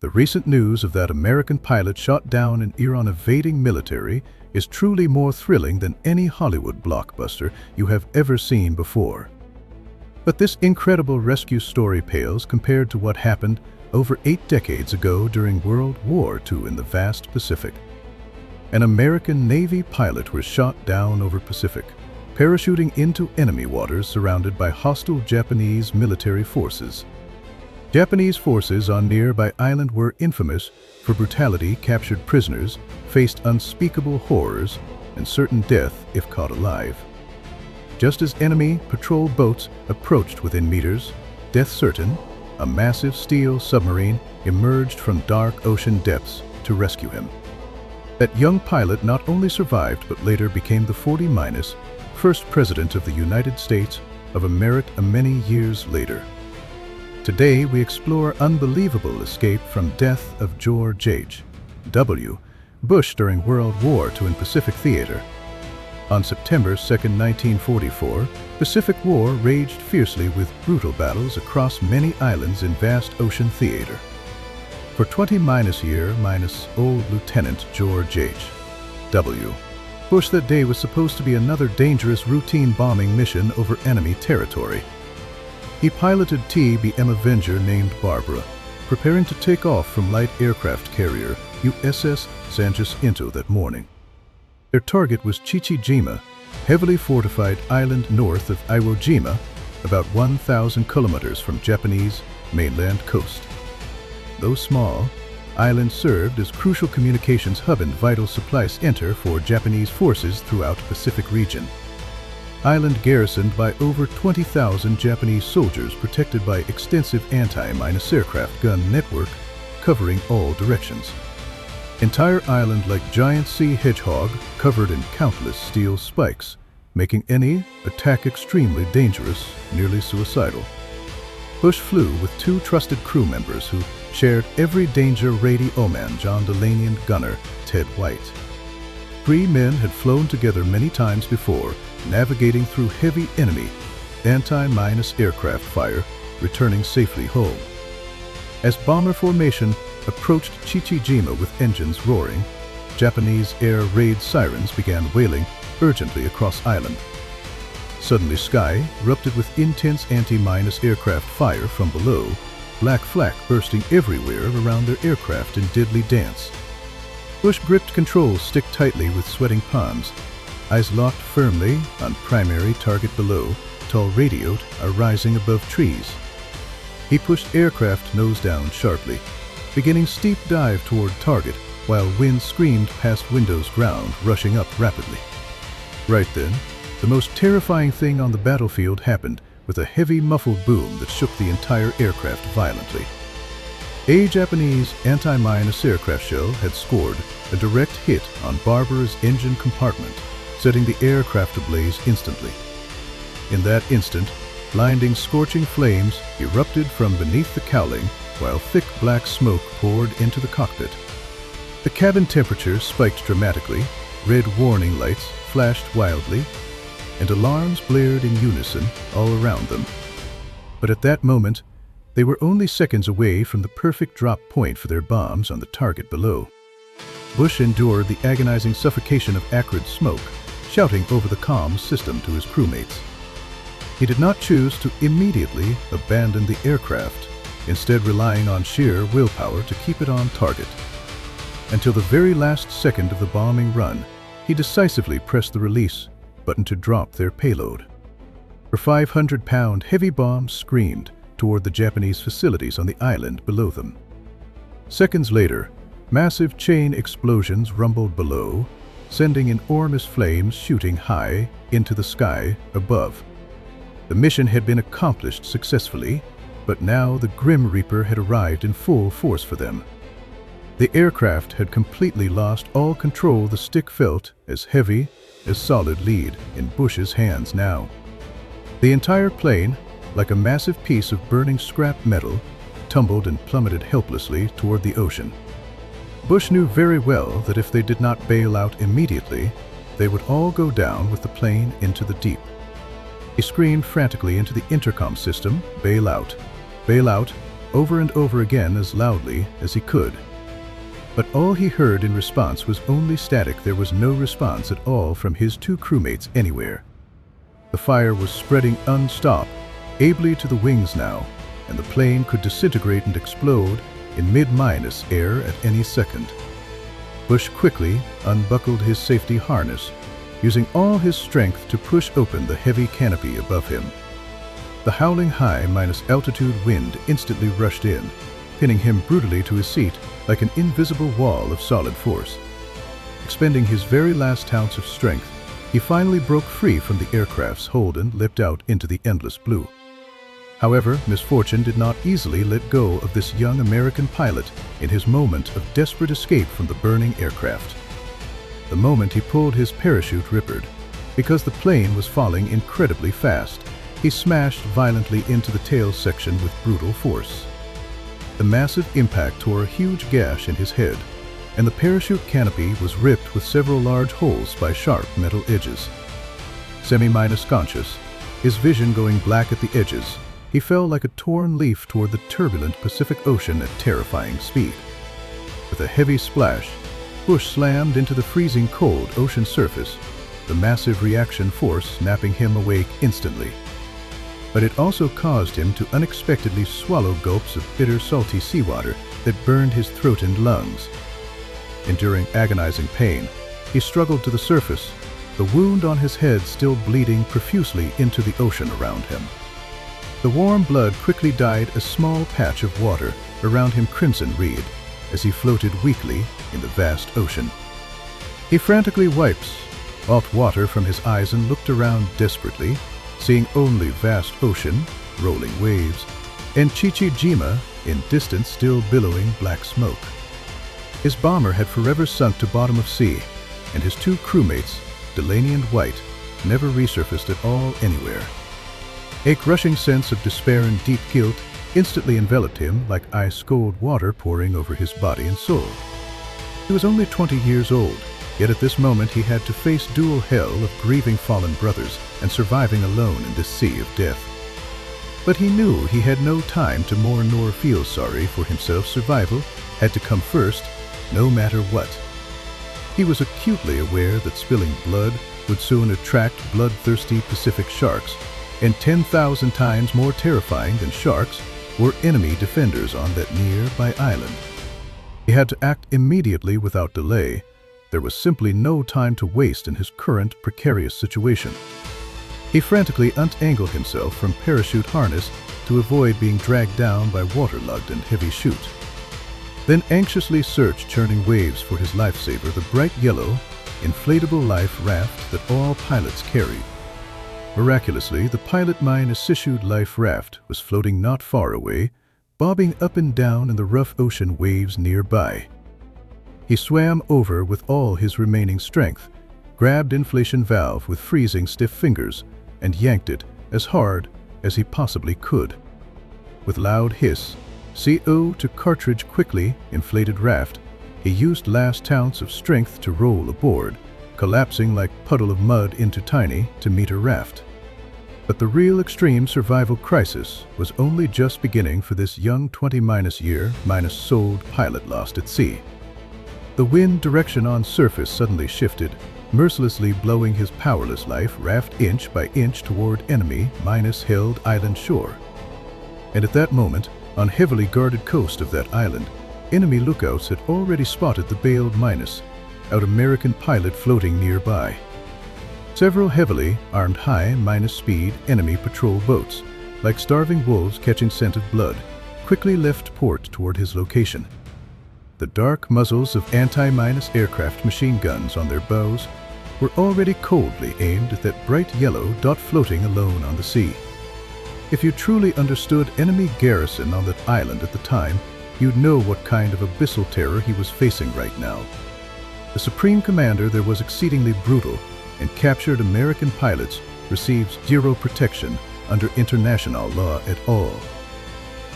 The recent news of that American pilot shot down an Iran-evading military is truly more thrilling than any Hollywood blockbuster you have ever seen before. But this incredible rescue story pales compared to what happened over 8 decades ago during World War II in the vast Pacific. An American Navy pilot was shot down over Pacific, parachuting into enemy waters surrounded by hostile Japanese military forces. Japanese forces on nearby island were infamous for brutality. Captured prisoners faced unspeakable horrors and certain death if caught alive. Just as enemy patrol boats approached within meters, death certain, a massive steel submarine emerged from dark ocean depths to rescue him. That young pilot not only survived but later became the 41st President of the United States of America many years later. Today we explore unbelievable escape from death of George H.W. Bush during World War II in Pacific Theater. On September 2, 1944, Pacific War raged fiercely with brutal battles across many islands in vast ocean theater. For 20-year-old Lieutenant George H.W. Bush that day was supposed to be another dangerous routine bombing mission over enemy territory. He piloted TBM Avenger named Barbara, preparing to take off from light aircraft carrier USS San Jacinto that morning. Their target was Chichijima, heavily fortified island north of Iwo Jima, about 1,000 kilometers from Japanese mainland coast. Though small, island served as crucial communications hub and vital supply center for Japanese forces throughout the Pacific region. Island garrisoned by over 20,000 Japanese soldiers protected by extensive anti-mine aircraft gun network covering all directions. Entire island like giant sea hedgehog covered in countless steel spikes, making any attack extremely dangerous, nearly suicidal. Bush flew with 2 trusted crew members who shared every danger: radio man John Delaney and gunner Ted White. 3 men had flown together many times before, navigating through heavy enemy anti-mine aircraft fire, returning safely home. As bomber formation approached Chichijima with engines roaring, Japanese air raid sirens began wailing urgently across island. Suddenly sky erupted with intense anti-mine aircraft fire from below, black flak bursting everywhere around their aircraft in deadly dance. Bush gripped control stick tightly with sweating palms, eyes locked firmly on primary target below, tall radio are rising above trees. He pushed aircraft nose down sharply, beginning steep dive toward target while wind screamed past windows ground, rushing up rapidly. Right then, the most terrifying thing on the battlefield happened with a heavy muffled boom that shook the entire aircraft violently. A Japanese anti-mine aircraft shell had scored a direct hit on Barbara's engine compartment, setting the aircraft ablaze instantly. In that instant, blinding scorching flames erupted from beneath the cowling while thick black smoke poured into the cockpit. The cabin temperature spiked dramatically, red warning lights flashed wildly, and alarms blared in unison all around them. But at that moment, they were only seconds away from the perfect drop point for their bombs on the target below. Bush endured the agonizing suffocation of acrid smoke, shouting over the comms system to his crewmates. He did not choose to immediately abandon the aircraft, instead relying on sheer willpower to keep it on target. Until the very last second of the bombing run, he decisively pressed the release button to drop their payload. Her 500-pound heavy bombs screamed toward the Japanese facilities on the island below them. Seconds later, massive chain explosions rumbled below, sending enormous flames shooting high into the sky above. The mission had been accomplished successfully, but now the Grim Reaper had arrived in full force for them. The aircraft had completely lost all control. The stick felt as heavy as solid lead in Bush's hands now. The entire plane, like a massive piece of burning scrap metal, tumbled and plummeted helplessly toward the ocean. Bush knew very well that if they did not bail out immediately, they would all go down with the plane into the deep. He screamed frantically into the intercom system, "Bail out! Bail out! over and over again as loudly as he could. But all he heard in response was only static. There was no response at all from his two crewmates anywhere. The fire was spreading unstopped, ably to the wings now, and the plane could disintegrate and explode in mid-minus air at any second. Bush quickly unbuckled his safety harness, using all his strength to push open the heavy canopy above him. The howling high-altitude wind instantly rushed in, pinning him brutally to his seat like an invisible wall of solid force. Expending his very last ounce of strength, he finally broke free from the aircraft's hold and leapt out into the endless blue. However, misfortune did not easily let go of this young American pilot in his moment of desperate escape from the burning aircraft. The moment he pulled his parachute rippered, because the plane was falling incredibly fast, he smashed violently into the tail section with brutal force. The massive impact tore a huge gash in his head, and the parachute canopy was ripped with several large holes by sharp metal edges. Semi-conscious, his vision going black at the edges, he fell like a torn leaf toward the turbulent Pacific Ocean at terrifying speed. With a heavy splash, Bush slammed into the freezing cold ocean surface, the massive reaction force snapping him awake instantly. But it also caused him to unexpectedly swallow gulps of bitter, salty seawater that burned his throat and lungs. Enduring agonizing pain, he struggled to the surface, the wound on his head still bleeding profusely into the ocean around him. The warm blood quickly dyed a small patch of water around him crimson-red as he floated weakly in the vast ocean. He frantically wiped off water from his eyes and looked around desperately, seeing only vast ocean, rolling waves, and Chichijima in distance still billowing black smoke. His bomber had forever sunk to bottom of sea, and his two crewmates, Delaney and White, never resurfaced at all anywhere. A crushing sense of despair and deep guilt instantly enveloped him like ice-cold water pouring over his body and soul. He was only 20 years old, yet at this moment he had to face dual hell of grieving fallen brothers and surviving alone in this sea of death. But he knew he had no time to mourn nor feel sorry for himself. Survival had to come first, no matter what. He was acutely aware that spilling blood would soon attract bloodthirsty Pacific sharks, and 10,000 times more terrifying than sharks were enemy defenders on that nearby island. He had to act immediately without delay. There was simply no time to waste in his current precarious situation. He frantically untangled himself from parachute harness to avoid being dragged down by waterlogged and heavy chute. Then anxiously searched churning waves for his lifesaver, the bright yellow, inflatable life raft that all pilots carried. Miraculously, the pilot-issued life raft was floating not far away, bobbing up and down in the rough ocean waves nearby. He swam over with all his remaining strength, grabbed inflation valve with freezing stiff fingers, and yanked it as hard as he possibly could. With loud hiss, CO to cartridge quickly inflated raft, he used last ounce of strength to roll aboard, collapsing like puddle of mud into tiny to meter raft. But the real extreme survival crisis was only just beginning for this young 20-year-sold pilot lost at sea. The wind direction on surface suddenly shifted, mercilessly blowing his powerless life raft inch by inch toward enemy-held island shore. And at that moment, on heavily guarded coast of that island, enemy lookouts had already spotted the bailed out American pilot floating nearby. Several heavily armed high-speed enemy patrol boats, like starving wolves catching scent of blood, quickly left port toward his location. The dark muzzles of anti-aircraft machine guns on their bows were already coldly aimed at that bright yellow dot floating alone on the sea. If you truly understood enemy garrison on that island at the time, you'd know what kind of abyssal terror he was facing right now. The Supreme Commander there was exceedingly brutal, and captured American pilots received zero protection under international law at all.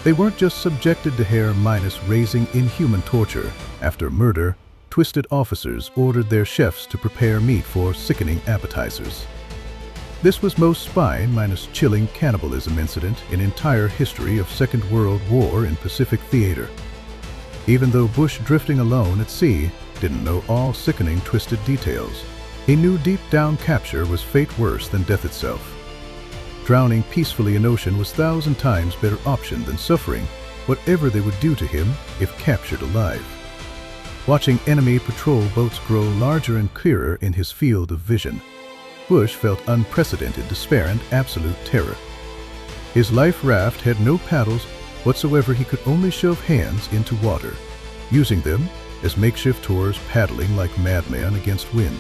They weren't just subjected to hair-raising inhuman torture. After murder, twisted officers ordered their chefs to prepare meat for sickening appetizers. This was most spine-chilling cannibalism incident in entire history of Second World War in Pacific theater. Even though Bush, drifting alone at sea, didn't know all sickening twisted details, he knew deep down capture was fate worse than death itself. Drowning peacefully in ocean was 1,000 times better option than suffering whatever they would do to him if captured alive. Watching enemy patrol boats grow larger and clearer in his field of vision, Bush felt unprecedented despair and absolute terror. His life raft had no paddles whatsoever. He could only shove hands into water, using them as makeshift oars, paddling like madmen against wind.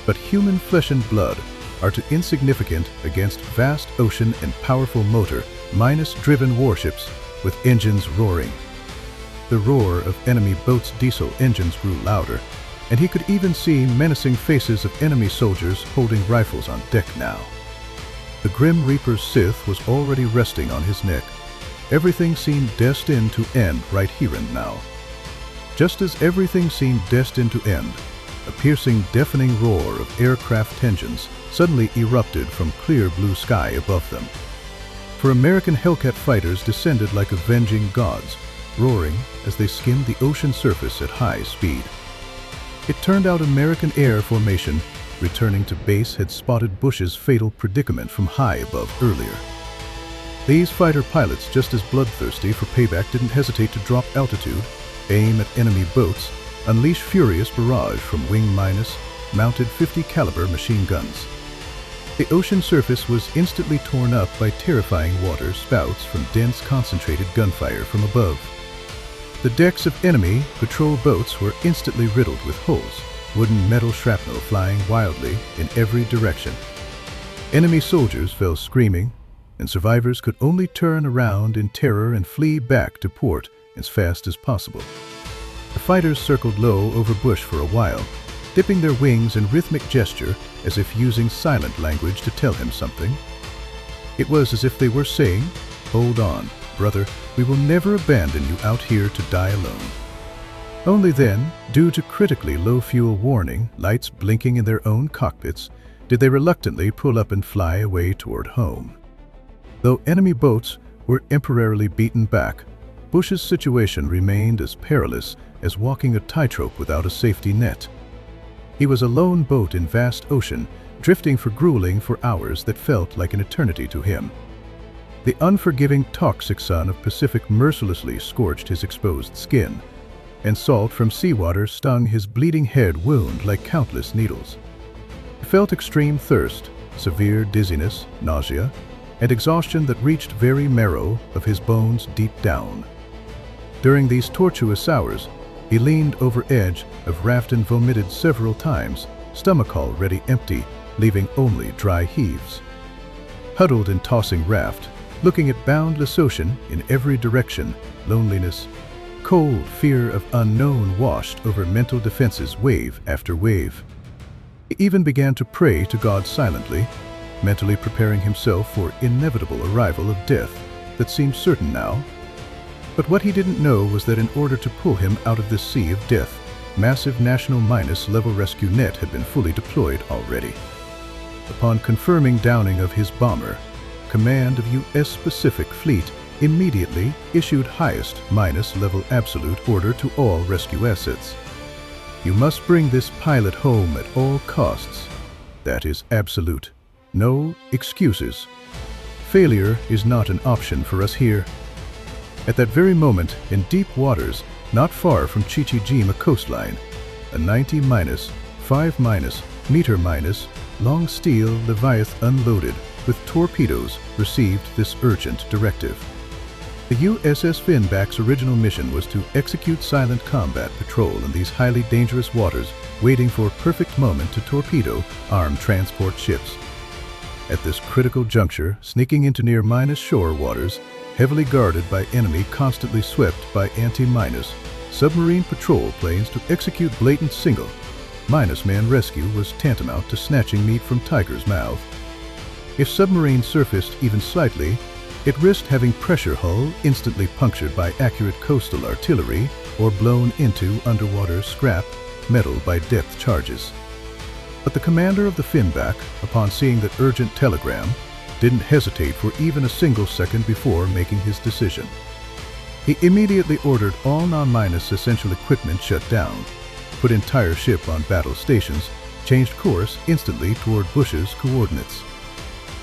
But human flesh and blood are too insignificant against vast ocean and powerful motor-driven warships with engines roaring. The roar of enemy boats' diesel engines grew louder, and he could even see menacing faces of enemy soldiers holding rifles on deck now. The Grim Reaper's scythe was already resting on his neck. Everything seemed destined to end right here and now. Just as everything seemed destined to end, a piercing, deafening roar of aircraft engines suddenly erupted from clear blue sky above them. For American Hellcat fighters descended like avenging gods, roaring as they skimmed the ocean surface at high speed. It turned out American Air Formation, returning to base, had spotted Bush's fatal predicament from high above earlier. These fighter pilots, just as bloodthirsty for payback, didn't hesitate to drop altitude, aim at enemy boats, unleash furious barrage from wing-mounted 50 caliber machine guns. The ocean surface was instantly torn up by terrifying water spouts from dense concentrated gunfire from above. The decks of enemy patrol boats were instantly riddled with holes, wooden metal shrapnel flying wildly in every direction. Enemy soldiers fell screaming, and survivors could only turn around in terror and flee back to port as fast as possible. The fighters circled low over Bush for a while, dipping their wings in rhythmic gesture as if using silent language to tell him something. It was as if they were saying, "Hold on, brother, we will never abandon you out here to die alone." Only then, due to critically low fuel warning lights blinking in their own cockpits, did they reluctantly pull up and fly away toward home. Though enemy boats were temporarily beaten back, Bush's situation remained as perilous as walking a tightrope without a safety net. He was a lone boat in vast ocean, drifting for grueling for hours that felt like an eternity to him. The unforgiving, toxic sun of Pacific mercilessly scorched his exposed skin, and salt from seawater stung his bleeding head wound like countless needles. He felt extreme thirst, severe dizziness, nausea, and exhaustion that reached very marrow of his bones deep down. During these tortuous hours, he leaned over edge of raft and vomited several times, stomach already empty, leaving only dry heaves. Huddled in tossing raft, looking at boundless ocean in every direction, loneliness, cold fear of unknown washed over mental defenses wave after wave. He even began to pray to God silently, mentally preparing himself for inevitable arrival of death that seemed certain now. But what he didn't know was that in order to pull him out of this sea of death, massive national level rescue net had been fully deployed already. Upon confirming downing of his bomber, command of U.S. Pacific Fleet immediately issued highest level absolute order to all rescue assets. You must bring this pilot home at all costs. That is absolute. No excuses. Failure is not an option for us here. At that very moment, in deep waters, not far from Chichijima coastline, a 90-5- meter long steel Leviathan unloaded with torpedoes received this urgent directive. The USS Finback's original mission was to execute silent combat patrol in these highly dangerous waters, waiting for a perfect moment to torpedo armed transport ships. At this critical juncture, sneaking into near shore waters, heavily guarded by enemy constantly swept by submarine patrol planes to execute blatant single-man rescue was tantamount to snatching meat from tiger's mouth. If submarine surfaced even slightly, it risked having pressure hull instantly punctured by accurate coastal artillery or blown into underwater scrap metal by depth charges. But the commander of the Finback, upon seeing that urgent telegram, didn't hesitate for even a single second before making his decision. He immediately ordered all non-minus essential equipment shut down, put entire ship on battle stations, changed course instantly toward Bush's coordinates.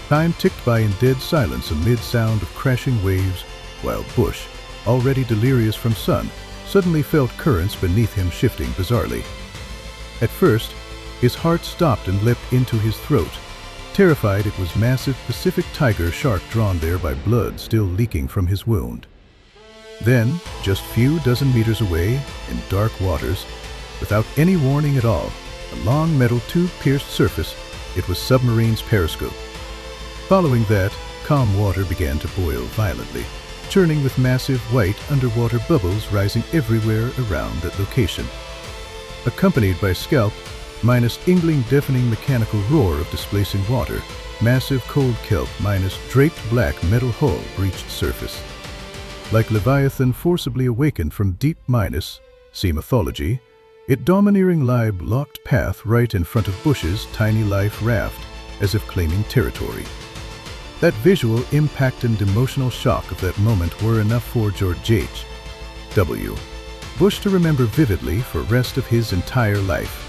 Time ticked by in dead silence amid sound of crashing waves, while Bush, already delirious from sun, suddenly felt currents beneath him shifting bizarrely. At first, his heart stopped and leapt into his throat, terrified it was massive Pacific tiger shark drawn there by blood still leaking from his wound. Then, just few dozen meters away, in dark waters, without any warning at all, a long metal tube-pierced surface, it was Submarine's periscope. Following that, calm water began to boil violently, churning with massive white underwater bubbles rising everywhere around that location. Accompanied by scalp, minus ingling deafening mechanical roar of displacing water, massive cold kelp minus draped black metal hull breached surface. Like Leviathan forcibly awakened from deep minus, see mythology, it domineering lie blocked path right in front of Bush's tiny life raft, as if claiming territory. That visual impact and emotional shock of that moment were enough for George H.W. Bush to remember vividly for the rest of his entire life.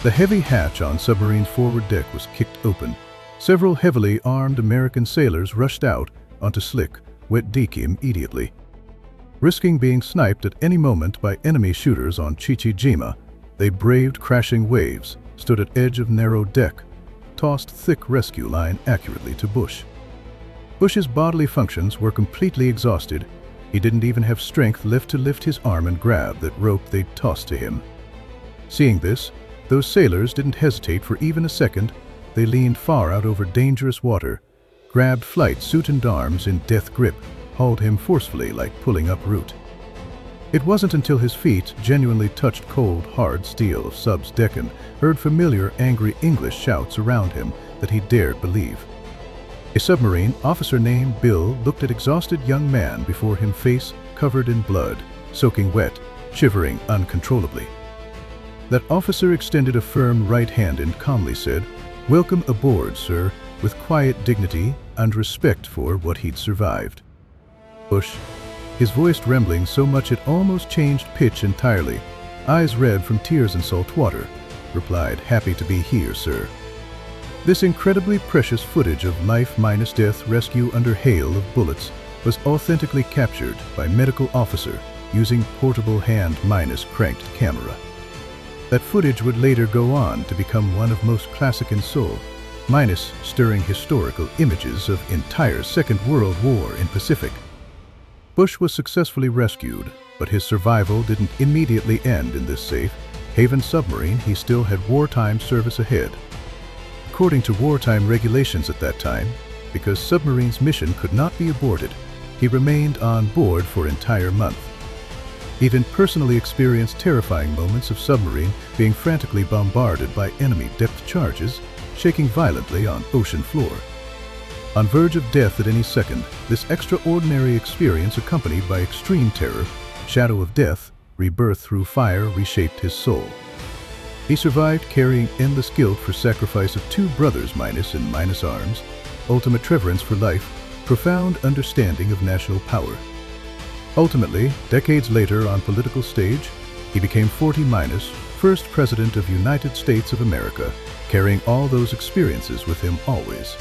The heavy hatch on Submarine's forward deck was kicked open. Several heavily armed American sailors rushed out onto slick, wet deck immediately. Risking being sniped at any moment by enemy shooters on Chichijima, they braved crashing waves, stood at edge of narrow deck, tossed thick rescue line accurately to Bush. Bush's bodily functions were completely exhausted. He didn't even have strength left to lift his arm and grab that rope they'd tossed to him. Seeing this, those sailors didn't hesitate for even a second. They leaned far out over dangerous water, grabbed flight suit and arms in death grip, hauled him forcefully like pulling up root. It wasn't until his feet genuinely touched cold, hard steel of Sub's deck and heard familiar, angry English shouts around him that he dared believe. A submarine officer named Bill looked at exhausted young man before him, face covered in blood, soaking wet, shivering uncontrollably. That officer extended a firm right hand and calmly said, "Welcome aboard, sir," with quiet dignity and respect for what he'd survived. Bush, his voice trembling so much it almost changed pitch entirely, eyes red from tears and salt water, replied, "Happy to be here, sir." This incredibly precious footage of life minus death rescue under hail of bullets was authentically captured by medical officer using portable hand minus cranked camera. That footage would later go on to become one of most classic in Seoul, minus stirring historical images of entire Second World War in Pacific. Bush was successfully rescued, but his survival didn't immediately end in this safe haven submarine. He still had wartime service ahead. According to wartime regulations at that time, because Submarine's mission could not be aborted, he remained on board for an entire month. He even personally experienced terrifying moments of Submarine being frantically bombarded by enemy depth charges, shaking violently on ocean floor. On verge of death at any second, this extraordinary experience accompanied by extreme terror, shadow of death, rebirth through fire reshaped his soul. He survived carrying endless guilt for sacrifice of two brothers minus in minus arms, ultimate reverence for life, profound understanding of national power. Ultimately, decades later on political stage, he became 40 minus, first president of United States of America, carrying all those experiences with him always.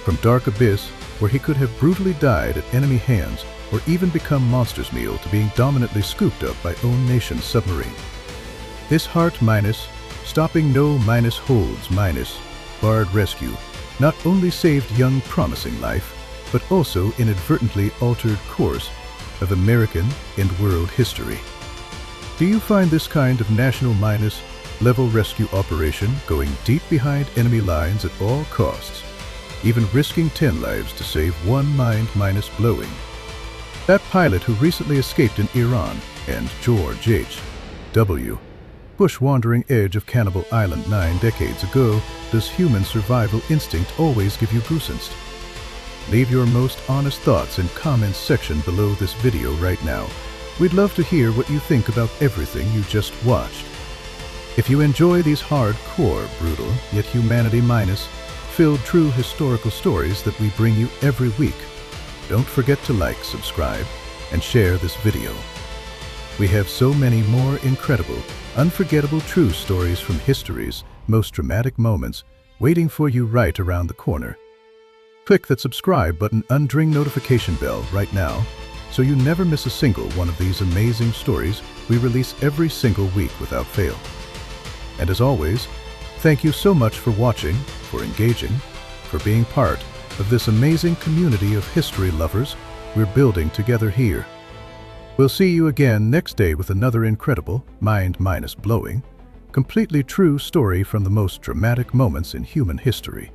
From dark abyss, where he could have brutally died at enemy hands or even become monster's meal, to being dominantly scooped up by own nation's submarine. This heart minus, stopping no minus holds minus, barred rescue, not only saved young promising life, but also inadvertently altered course of American and world history. Do you find this kind of national minus level rescue operation going deep behind enemy lines at all costs, even risking 10 lives to save one mind minus blowing? That pilot who recently escaped in Iran and George H.W. Bush wandering edge of Cannibal Island 9 decades ago, does human survival instinct always give you goosebumps? Leave your most honest thoughts in comments section below this video right now. We'd love to hear what you think about everything you just watched. If you enjoy these hardcore, brutal, yet humanity-minus, filled true historical stories that we bring you every week, don't forget to like, subscribe, and share this video. We have so many more incredible, unforgettable true stories from history's most dramatic moments waiting for you right around the corner. Click that subscribe button and ring notification bell right now so you never miss a single one of these amazing stories we release every single week without fail. And as always, thank you so much for watching, for engaging, for being part of this amazing community of history lovers we're building together here. We'll see you again next day with another incredible, mind-blowing, completely true story from the most dramatic moments in human history.